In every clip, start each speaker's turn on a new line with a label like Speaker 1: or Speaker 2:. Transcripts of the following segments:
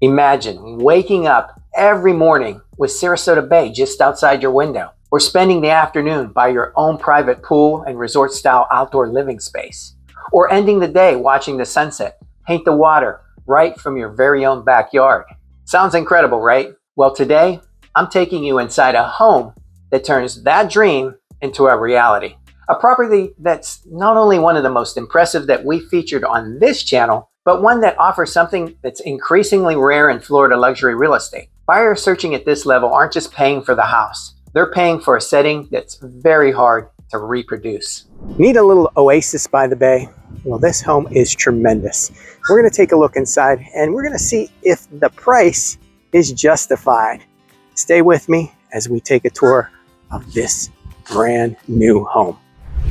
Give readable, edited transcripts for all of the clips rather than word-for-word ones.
Speaker 1: Imagine waking up every morning with Sarasota Bay just outside your window, or spending the afternoon by your own private pool and resort-style outdoor living space, or ending the day watching the sunset paint the water right from your very own backyard. Sounds incredible, right? Well, today, I'm taking you inside a home that turns that dream into a reality. A property that's not only one of the most impressive that we featured on this channel, but one that offers something that's increasingly rare in Florida luxury real estate. Buyers searching at this level aren't just paying for the house. They're paying for a setting that's very hard to reproduce. Need a little oasis by the bay? Well, this home is tremendous. We're going to take a look inside and we're going to see if the price is justified. Stay with me as we take a tour of this brand new home.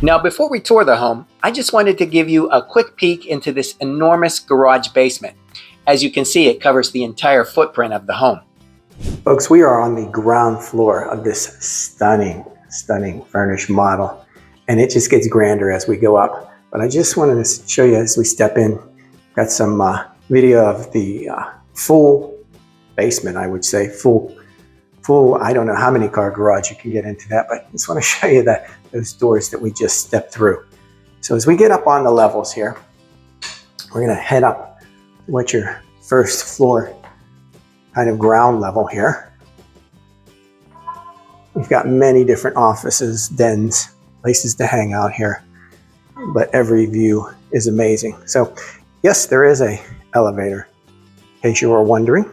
Speaker 1: Now, before we tour the home, I just wanted to give you a quick peek into this enormous garage basement. As you can see, it covers the entire footprint of the home. Folks, we are on the ground floor of this stunning furnished model, and it just gets grander as we go up. But I just wanted to show you as we step in, got some video of the full basement, I would say, full, I don't know how many car garage you can get into that, but I just want to show you that those doors that we just stepped through. So as we get up on the levels here, we're going to head up to what your first floor kind of ground level here. We've got many different offices, dens, places to hang out here, but every view is amazing. So yes, there is a elevator, in case you were wondering.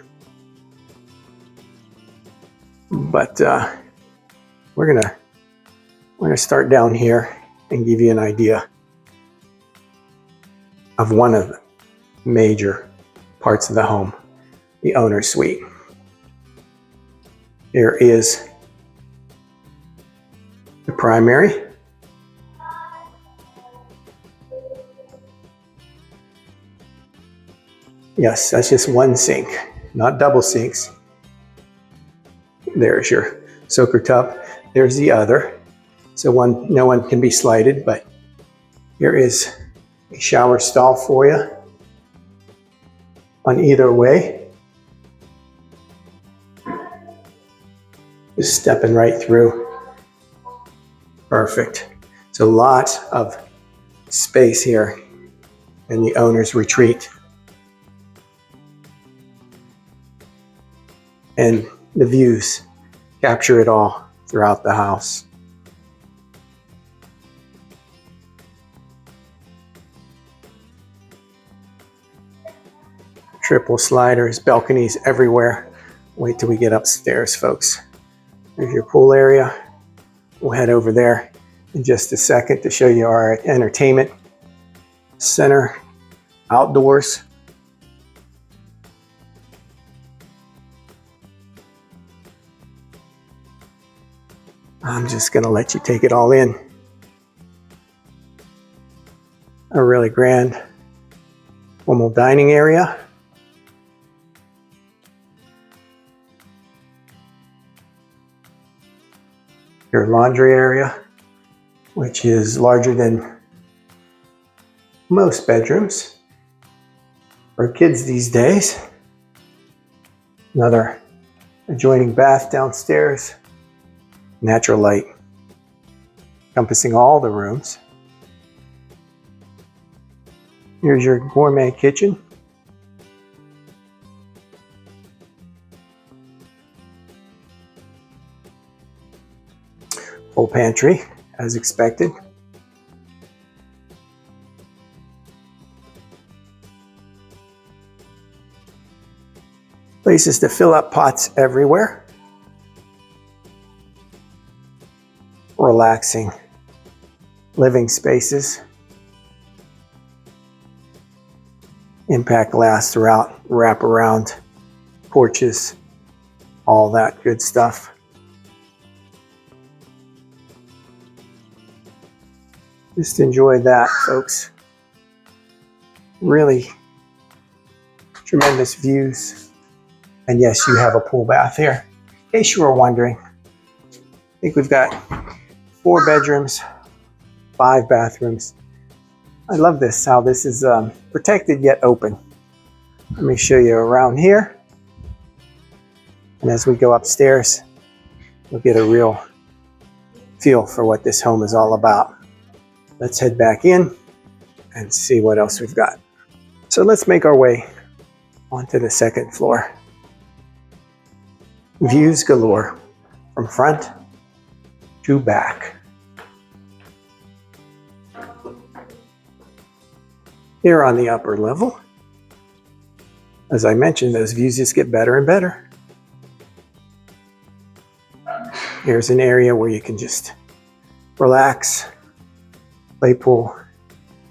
Speaker 1: But we're gonna start down here and give you an idea of one of the major parts of the home, the owner's suite. Here is the primary. Yes, that's just one sink, not double sinks. There's your soaker tub. There's the other. So no one can be slighted, but here is a shower stall for you on either way. Just stepping right through. Perfect. So lots of space here in the owner's retreat. And the views capture it all throughout the house. Triple sliders, balconies everywhere. Wait till we get upstairs, folks. There's your pool area. We'll head over there in just a second to show you our entertainment center outdoors. I'm just going to let you take it all in. A really grand formal dining area. Your laundry area, which is larger than most bedrooms for kids these days. Another adjoining bath downstairs. Natural light encompassing all the rooms. Here's your gourmet kitchen. Full pantry, as expected. Places to fill up pots everywhere. Relaxing living spaces. Impact glass throughout, wrap around porches, all that good stuff. Just enjoy that, folks. Really tremendous views. And yes, you have a pool bath here. In case you were wondering, I think we've got 4 bedrooms, 5 bathrooms. I love this, how this is protected yet open. Let me show you around here.
Speaker 2: And as we go upstairs, we'll get a real feel for what this home is all about. Let's head back in and see what else we've got. So let's make our way onto the second floor. Views galore from front to back. Here on the upper level, as I mentioned, those views just get better and better. Here's an area where you can just relax, play pool.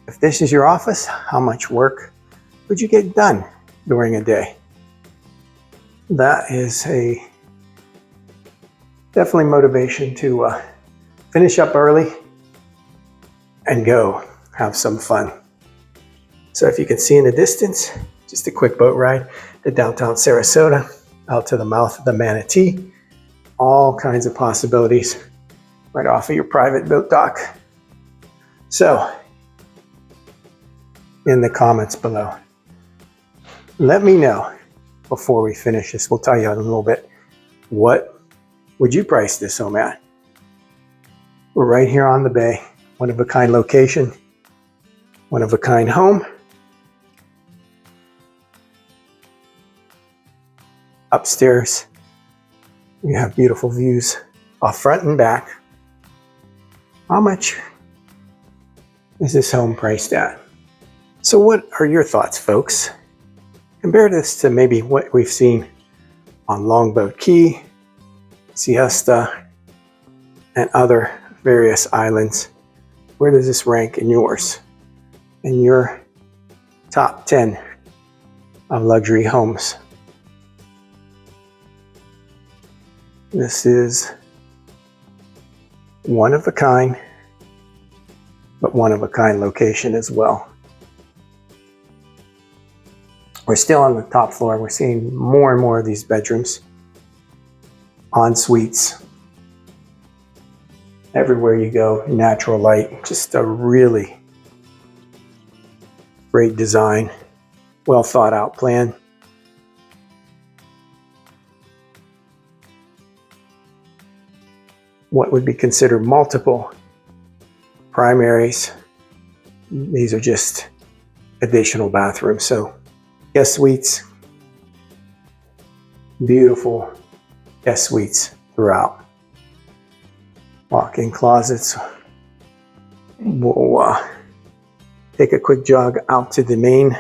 Speaker 2: If this is your office, how much work would you get done during a day? That is definitely motivation to finish up early and go have some fun. So if you can see in the distance, just a quick boat ride to downtown Sarasota, out to the mouth of the Manatee. All kinds of possibilities right off of your private boat dock. So, in the comments below, let me know before we finish this. We'll tell you in a little bit, what would you price this home at? We're right here on the bay, one-of-a-kind location, one-of-a-kind home. Upstairs, you have beautiful views off front and back. How much is this home priced at? So what are your thoughts, folks? Compare this to maybe what we've seen on Longboat Key, Siesta, and other various islands. Where does this rank in yours? In your top 10 of luxury homes? This is one of a kind, but one of a kind location as well. We're still on the top floor. We're seeing more and more of these bedrooms, en suites. Everywhere you go, natural light, just a really great design, well thought out plan. What would be considered multiple primaries. These are just additional bathrooms. So guest suites, beautiful guest suites throughout. Walk-in closets. We'll take a quick jog out to the main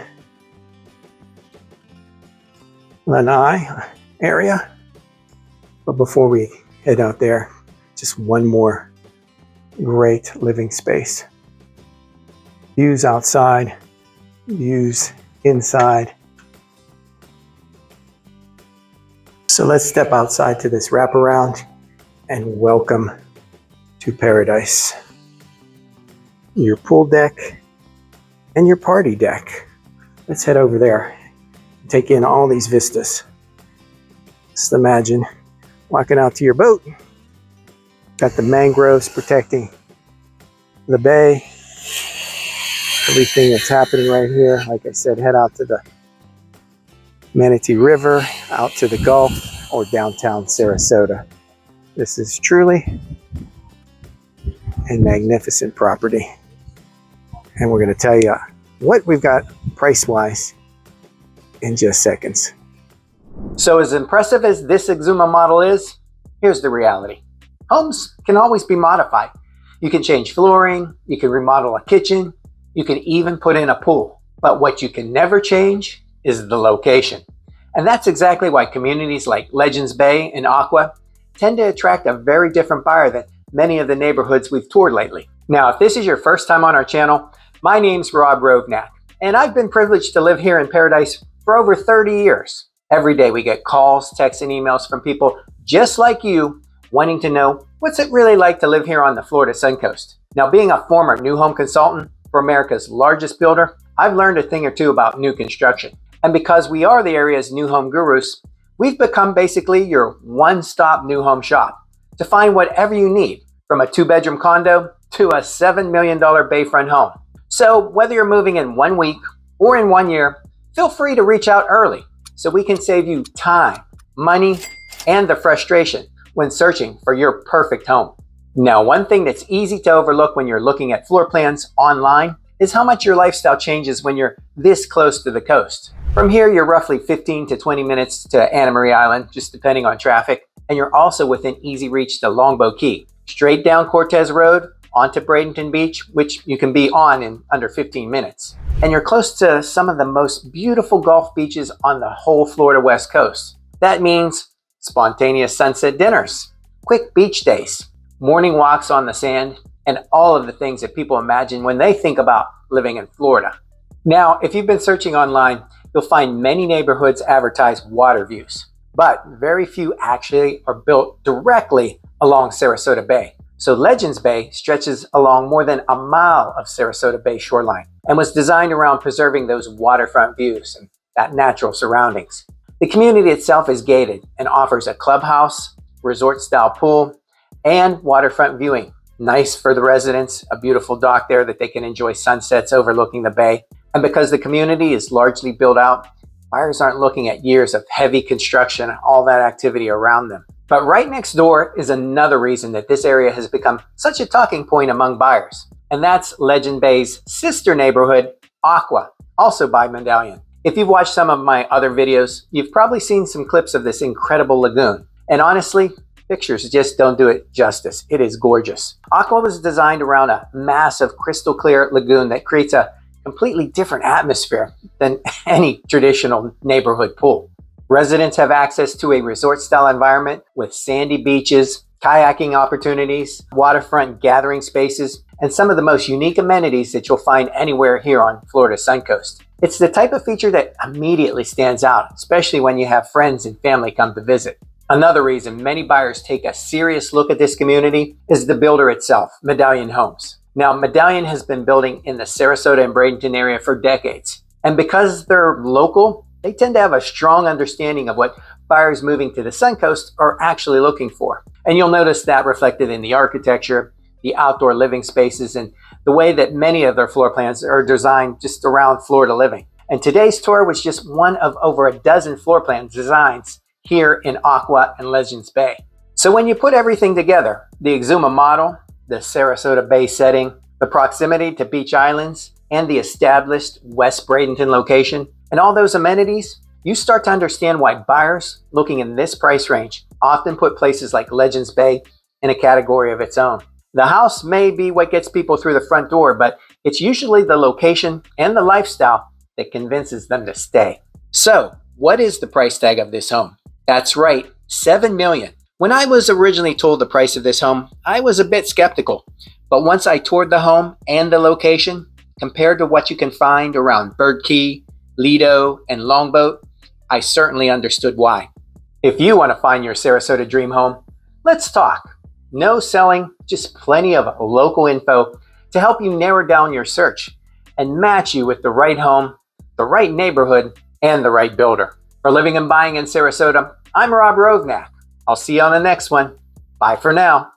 Speaker 2: lanai area. But before we head out there, just one more great living space. Views outside, views inside. So let's step outside to this wraparound and welcome to paradise. Your pool deck and your party deck. Let's head over there and take in all these vistas. Just imagine walking out to your boat. Got the mangroves protecting the bay. Everything that's happening right here. Like I said, head out to the Manatee River, out to the Gulf, or downtown Sarasota. This is truly a magnificent property. And we're going to tell you what we've got price-wise in just seconds.
Speaker 1: So as impressive as this Exuma model is, here's the reality. Homes can always be modified. You can change flooring, you can remodel a kitchen, you can even put in a pool. But what you can never change is the location. And that's exactly why communities like Legends Bay and Aqua tend to attract a very different buyer than many of the neighborhoods we've toured lately. Now, if this is your first time on our channel, my name's Rob Rovnak, and I've been privileged to live here in Paradise for over 30 years. Every day we get calls, texts, and emails from people just like you wanting to know what's it really like to live here on the Florida Suncoast. Now, being a former new home consultant for America's largest builder, I've learned a thing or two about new construction. And because we are the area's new home gurus, we've become basically your one-stop new home shop to find whatever you need, from a 2-bedroom condo to a $7 million bayfront home. So whether you're moving in 1 week or in 1 year, feel free to reach out early so we can save you time, money, and the frustration when searching for your perfect home. Now, one thing that's easy to overlook when you're looking at floor plans online is how much your lifestyle changes when you're this close to the coast. From here, you're roughly 15 to 20 minutes to Anna Marie Island, just depending on traffic, and you're also within easy reach to Longboat Key. Straight down Cortez Road onto Bradenton Beach, which you can be on in under 15 minutes. And you're close to some of the most beautiful Gulf beaches on the whole Florida West Coast. That means spontaneous sunset dinners, quick beach days, morning walks on the sand, and all of the things that people imagine when they think about living in Florida. Now, if you've been searching online, you'll find many neighborhoods advertise water views, but very few actually are built directly along Sarasota Bay. So Legends Bay stretches along more than a mile of Sarasota Bay shoreline and was designed around preserving those waterfront views and that natural surroundings. The community itself is gated and offers a clubhouse, resort-style pool, and waterfront viewing. Nice for the residents, a beautiful dock there that they can enjoy sunsets overlooking the bay. And because the community is largely built out, buyers aren't looking at years of heavy construction and all that activity around them. But right next door is another reason that this area has become such a talking point among buyers. And that's Legend Bay's sister neighborhood, Aqua, also by Medallion. If you've watched some of my other videos, you've probably seen some clips of this incredible lagoon. And honestly, pictures just don't do it justice. It is gorgeous. Aqua was designed around a massive crystal clear lagoon that creates a completely different atmosphere than any traditional neighborhood pool. Residents have access to a resort-style environment with sandy beaches, kayaking opportunities, waterfront gathering spaces, and some of the most unique amenities that you'll find anywhere here on Florida's Suncoast. It's the type of feature that immediately stands out, especially when you have friends and family come to visit. Another reason many buyers take a serious look at this community is the builder itself, Medallion Homes. Now, Medallion has been building in the Sarasota and Bradenton area for decades. And because they're local, they tend to have a strong understanding of what buyers moving to the Suncoast are actually looking for. And you'll notice that reflected in the architecture, the outdoor living spaces, and the way that many of their floor plans are designed just around Florida living. And today's tour was just one of over a dozen floor plan designs here in Aqua and Legends Bay. So when you put everything together, the Exuma model, the Sarasota Bay setting, the proximity to beach islands, and the established West Bradenton location, and all those amenities, you start to understand why buyers looking in this price range often put places like Legends Bay in a category of its own. The house may be what gets people through the front door, but it's usually the location and the lifestyle that convinces them to stay. So, what is the price tag of this home? That's right, $7 million. When I was originally told the price of this home, I was a bit skeptical. But once I toured the home and the location, compared to what you can find around Bird Key, Lido, and Longboat, I certainly understood why. If you want to find your Sarasota dream home, let's talk. No selling, just plenty of local info to help you narrow down your search and match you with the right home, the right neighborhood, and the right builder. For living and buying in Sarasota, I'm Rob Rovnak. I'll see you on the next one. Bye for now.